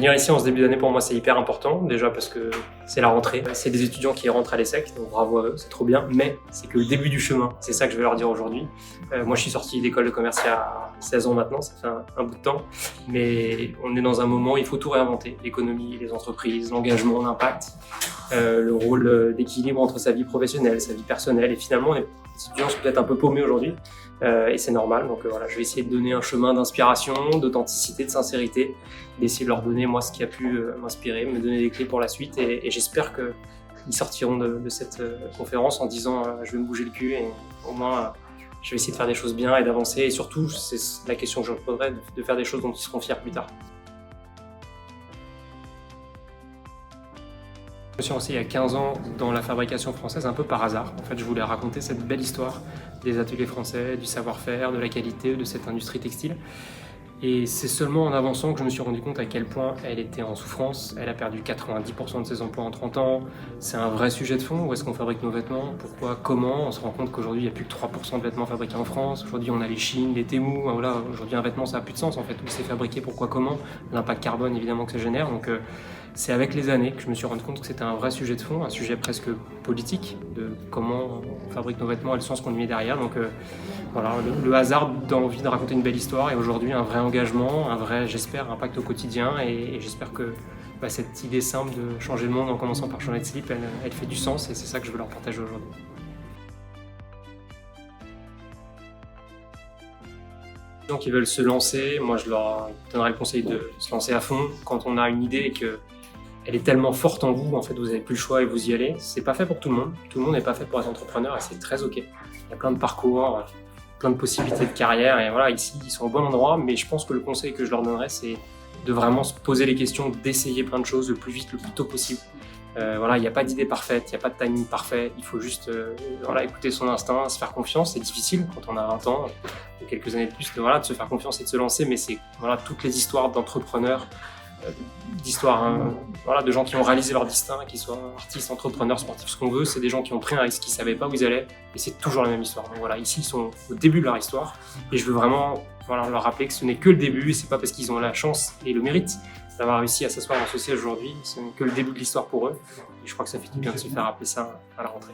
Venir ici en ce début d'année, pour moi, c'est hyper important. Déjà parce que c'est la rentrée. C'est des étudiants qui rentrent à l'ESSEC, donc bravo à eux, c'est trop bien. Mais c'est que le début du chemin. C'est ça que je vais leur dire aujourd'hui. Moi, je suis sorti d'école de commerce il y a 16 ans maintenant, ça fait un bout de temps. Mais on est dans un moment où il faut tout réinventer. L'économie, les entreprises, l'engagement, l'impact, le rôle d'équilibre entre sa vie professionnelle, sa vie personnelle. Et finalement, les étudiants sont peut-être un peu paumés aujourd'hui. Et c'est normal, donc voilà, je vais essayer de donner un chemin d'inspiration, d'authenticité, de sincérité, d'essayer de leur donner moi ce qui a pu m'inspirer, me donner des clés pour la suite, et j'espère qu'ils sortiront de cette conférence en disant je vais me bouger le cul, et au moins je vais essayer de faire des choses bien et d'avancer, et surtout, c'est la question que je me poserai, de faire des choses dont ils seront fiers plus tard. Je me suis lancé il y a 15 ans dans la fabrication française un peu par hasard. En fait, je voulais raconter cette belle histoire des ateliers français, du savoir-faire, de la qualité, de cette industrie textile. Et c'est seulement en avançant que je me suis rendu compte à quel point elle était en souffrance. Elle a perdu 90% de ses emplois en 30 ans. C'est un vrai sujet de fond. Où est-ce qu'on fabrique nos vêtements? Pourquoi? Comment? On se rend compte qu'aujourd'hui, il n'y a plus que 3% de vêtements fabriqués en France. Aujourd'hui, on a les Chine, les Temu. Voilà, aujourd'hui, un vêtement, ça n'a plus de sens en fait. Où c'est fabriqué? Pourquoi? Comment? L'impact carbone, évidemment, que ça génère. Donc, c'est avec les années que je me suis rendu compte que c'était un vrai sujet de fond, un sujet presque politique, de comment on fabrique nos vêtements et le sens qu'on y met derrière. Donc voilà, le hasard d'envie de raconter une belle histoire, et aujourd'hui un vrai engagement, un vrai, j'espère, impact au quotidien, et j'espère que cette idée simple de changer le monde en commençant par changer de slip, elle fait du sens, et c'est ça que je veux leur partager aujourd'hui. Les gens qui veulent se lancer, moi je leur donnerais le conseil de se lancer à fond. Quand on a une idée et que elle est tellement forte en vous, en fait, vous n'avez plus le choix et vous y allez. C'est pas fait pour tout le monde. Tout le monde n'est pas fait pour être entrepreneur, et c'est très ok. Il y a plein de parcours, plein de possibilités de carrière, et voilà, ici, ils sont au bon endroit. Mais je pense que le conseil que je leur donnerais, c'est de vraiment se poser les questions, d'essayer plein de choses le plus vite, le plus tôt possible. Voilà, il n'y a pas d'idée parfaite, il n'y a pas de timing parfait. Il faut juste voilà, écouter son instinct, se faire confiance. C'est difficile quand on a 20 ans, quelques années de plus, voilà, de se faire confiance et de se lancer. Mais c'est voilà, toutes les histoires d'entrepreneurs, d'histoires voilà, de gens qui ont réalisé leur destin, qu'ils soient artistes, entrepreneurs, sportifs, ce qu'on veut, c'est des gens qui ont pris un risque, qui ne savaient pas où ils allaient, et c'est toujours la même histoire. Donc voilà, ici ils sont au début de leur histoire, et je veux vraiment voilà, leur rappeler que ce n'est que le début, et c'est pas parce qu'ils ont la chance et le mérite d'avoir réussi à s'asseoir dans ce siège aujourd'hui, ce n'est que le début de l'histoire pour eux, et je crois que ça fait du bien de se faire rappeler ça à la rentrée.